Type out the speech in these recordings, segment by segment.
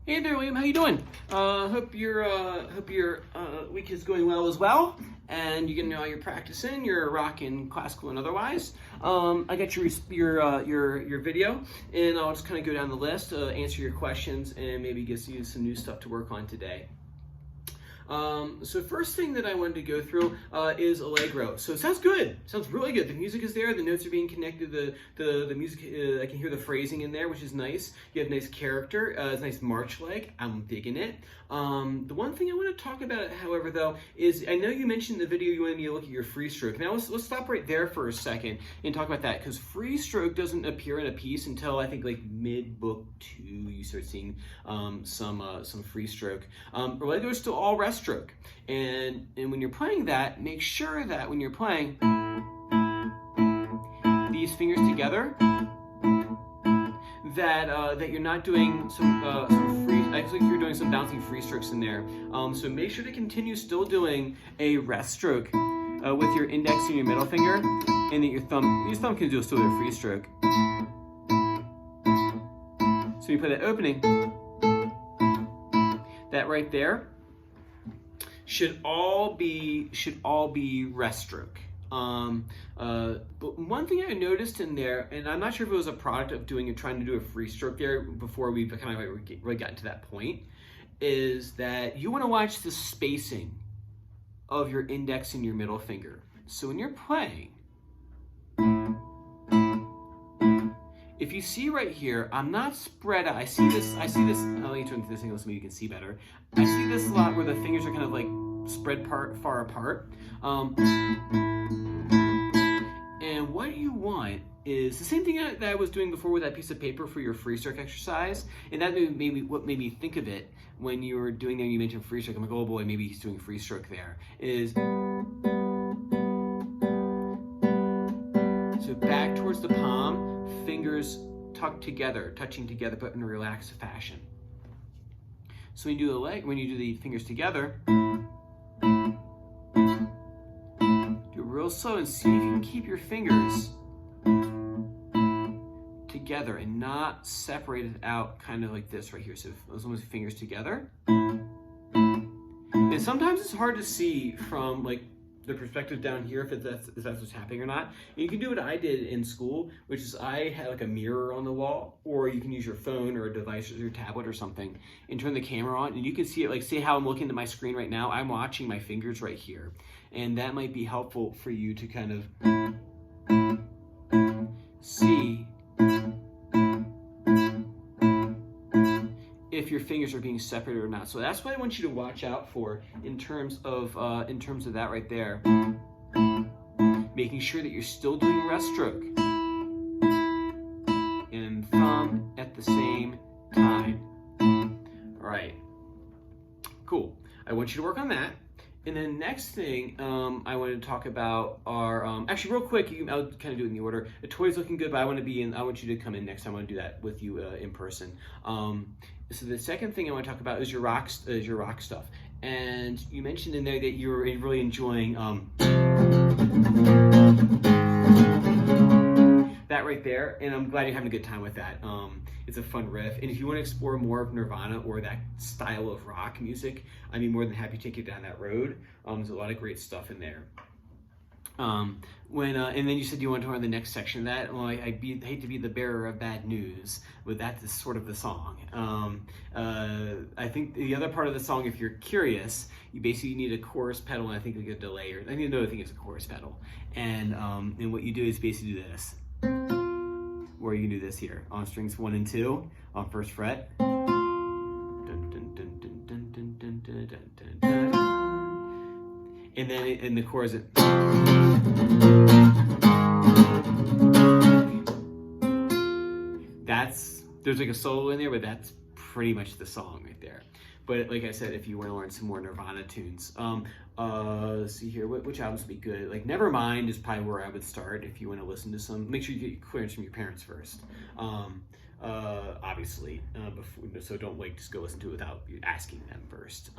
Hey there, William. How you doing? Hope your week is going well as well, and you're getting all your practicing. You're rocking classical and otherwise. I got your video, and I'll just kind of go down the list, answer your questions, and maybe get you some new stuff to work on today. So first thing that I wanted to go through is Allegro. So it sounds good. It sounds really good. The music is there. The notes are being connected. The music, I can hear the phrasing in there, which is nice. You have nice character. It's nice march-like. I'm digging it. The one thing I want to talk about, however, though, is I know you mentioned in the video you wanted me to look at your free stroke. Now let's stop right there for a second and talk about that, because free stroke doesn't appear in a piece until I think like mid-book 2. You start seeing some free stroke. Allegro is still all rest stroke, and when you're playing that, make sure that when you're playing these fingers together, that you're not doing some free. I think you're doing some bouncing free strokes in there. So make sure to continue still doing a rest stroke with your index and your middle finger, and that your thumb can do still a free stroke. So you play that opening, that right there should all be rest stroke. But one thing I noticed in there, and I'm not sure if it was a product of trying to do a free stroke there before we kind of really got to that point, is that you want to watch the spacing of your index and your middle finger. So when you're playing, if you see right here, I'm not spread out. I see this, let me turn this angle so you can see better. I see this a lot where the fingers are kind of like spread far apart. And what you want is the same thing that I was doing before with that piece of paper for your free stroke exercise. And that what made me think of it when you were doing there, you mentioned free stroke. I'm like, oh boy, maybe he's doing free stroke there. So back towards the palm, fingers tucked together, touching together, but in a relaxed fashion. So when you do the fingers together, do it real slow and see if you can keep your fingers together and not separated out, kind of like this right here. So those almost fingers together. And sometimes it's hard to see from like the perspective down here if that's what's happening or not. And you can do what I did in school, which is I had like a mirror on the wall, or you can use your phone or a device or your tablet or something and turn the camera on, and you can see it. Like, say how I'm looking at my screen right now, I'm watching my fingers right here, and that might be helpful for you to kind of see if your fingers are being separated or not. So that's what I want you to watch out for in terms of that right there. Making sure that you're still doing rest stroke and thumb at the same time. All right, cool. I want you to work on that. And then next thing I wanted to talk about are, actually real quick, I'll kind of do it in the order. The toy's looking good, but I want you to come in next time. I want to do that with you in person. So the second thing I want to talk about is your rock stuff. And you mentioned in there that you're really enjoying that right there, and I'm glad you're having a good time with that. It's a fun riff, and if you want to explore more of Nirvana or that style of rock music, I'd be more than happy to take you down that road. There's a lot of great stuff in there. And then you said you want to learn the next section of that. Well, I hate to be the bearer of bad news, but that is sort of the song. I think the other part of the song, if you're curious, you basically need a chorus pedal, and I think like a delay, or I think another thing is a chorus pedal. And what you do is basically do this, or you can do this here on strings 1 and 2 on first fret. Dun, dun, dun, dun, dun, dun, dun, dun, dun, dun, dun. And then in the chorus, there's like a solo in there, but that's pretty much the song right there. But like I said, if you want to learn some more Nirvana tunes, let's see here, which albums would be good? Like Nevermind is probably where I would start if you want to listen to some. Make sure you get clearance from your parents first, obviously, so don't like just go listen to it without asking them first.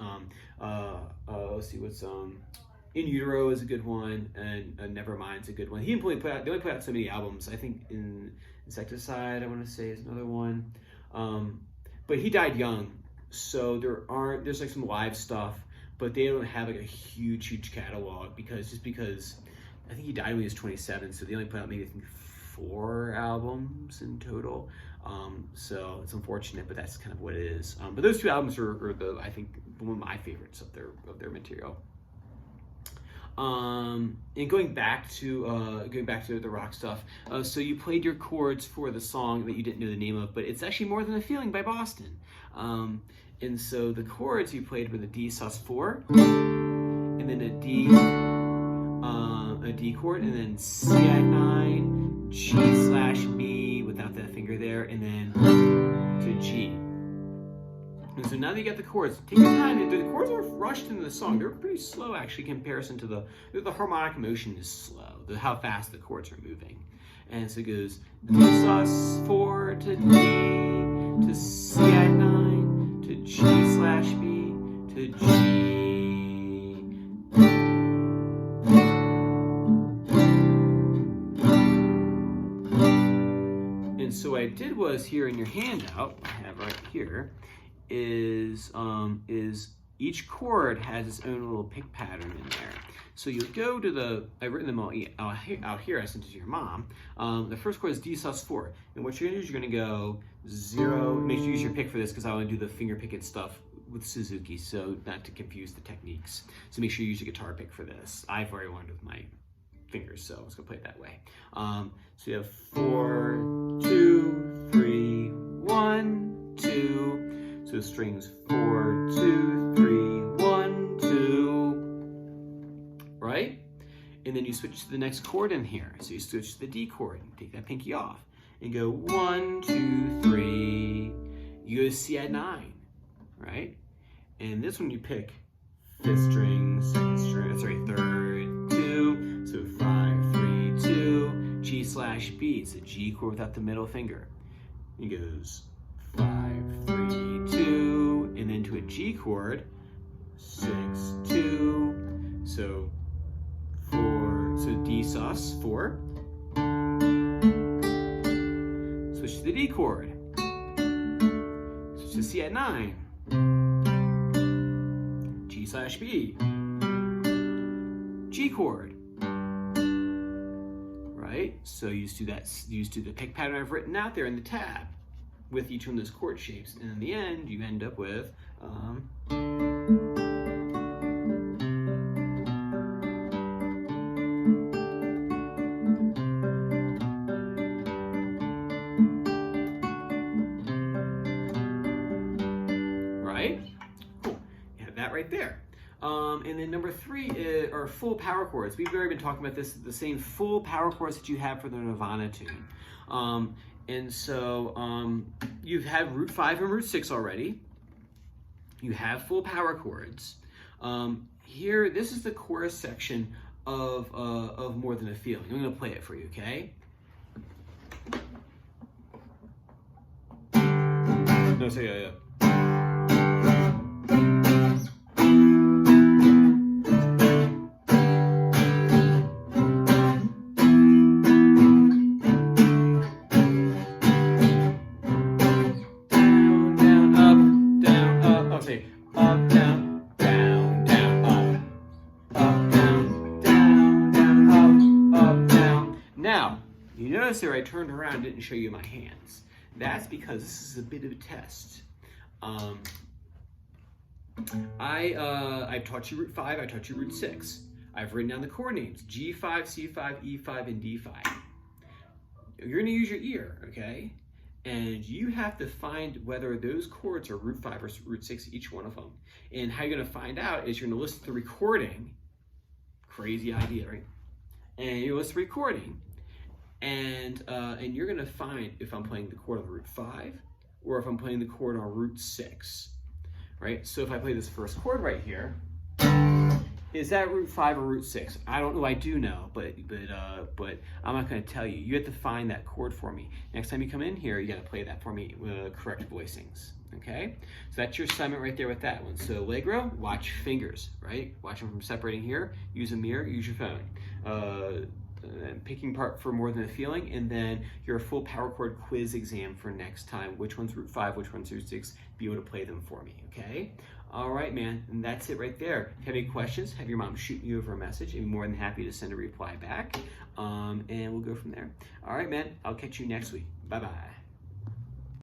Let's see what's In Utero is a good one, and Nevermind's a good one. They only put out so many albums. I think in Insecticide, I want to say, is another one. But he died young, So there's like some live stuff, but they don't have like a huge catalog because I think he died when he was 27, so they only put out maybe I think 4 albums in total. So it's unfortunate, but that's kind of what it is. But those 2 albums are I think one of my favorites of their material. And going back to the rock stuff, so you played your chords for the song that you didn't know the name of, but it's actually More Than a Feeling by Boston. And so the chords you played were the D sus4, and then a D chord, and then C add 9, G/B without that finger there, and then to G. And so now that you got the chords, take your time. The chords are rushed into the song. They're pretty slow actually in comparison to the harmonic motion is slow, how fast the chords are moving. And so it goes D sus4 to D to C add 9 to G/B to G. And so what I did was here in your handout, I have right here, is each chord has its own little pick pattern in there. So you'll go to I've written them all out here, I sent it to your mom. The first chord is D sus4. And what you're gonna do is you're gonna go 0, make sure you use your pick for this because I wanna do the finger picking stuff with Suzuki, so not to confuse the techniques. So make sure you use a guitar pick for this. I've already learned with my fingers, so I was gonna play it that way. So you have 4, 2, 3, 1, 2. So the strings 4, 2, 3, 1, 2, right? And then you switch to the next chord in here. So you switch to the D chord, take that pinky off, and go 1, 2, 3. You go to C add 9, right? And this one you pick 5th string, 2nd string, sorry, 3rd, 2. So 5, 3, 2, G/B. It's a G chord without the middle finger. It goes 5, 3, 2, and then to a G chord, 6, 2, so 4, so D sus4, switch to the D chord, switch to C add 9, G/B, G chord, right? So you just do the pick pattern I've written out there in the tab with each one of those chord shapes, and in the end you end up with right? Cool. You have that right there. And then number 3 are full power chords. We've already been talking about this, the same full power chords that you have for the Nirvana tune. And so you've had root 5 and root 6 already. You have full power chords. Here, this is the chorus section of More Than a Feeling. I'm gonna play it for you, okay? No, say yeah. Here I turned around and didn't show you my hands. That's because this is a bit of a test. I taught you root 5, I taught you root 6. I've written down the chord names, G5, C5, E5, and D5. You're gonna use your ear, okay? And you have to find whether those chords are root 5 or root 6, each one of them. And how you're gonna find out is you're gonna listen to the recording. Crazy idea, right? And you listen to the recording, and you're gonna find if I'm playing the chord on root 5 or if I'm playing the chord on root 6, right? So if I play this first chord right here, is that root 5 or root 6? I don't know, I do know, but I'm not gonna tell you. You have to find that chord for me. Next time you come in here, you gotta play that for me with correct voicings, okay? So that's your assignment right there with that one. So Allegro, watch fingers, right? Watch them from separating here, use a mirror, use your phone. picking part for More Than a Feeling, and then your full power chord quiz exam for next time. Which one's root 5, which one's root 6? Be able to play them for me, okay? All right, man, and that's it right there. If you have any questions, have your mom shoot you over a message. I'm more than happy to send a reply back, and we'll go from there. All right, man, I'll catch you next week. Bye-bye.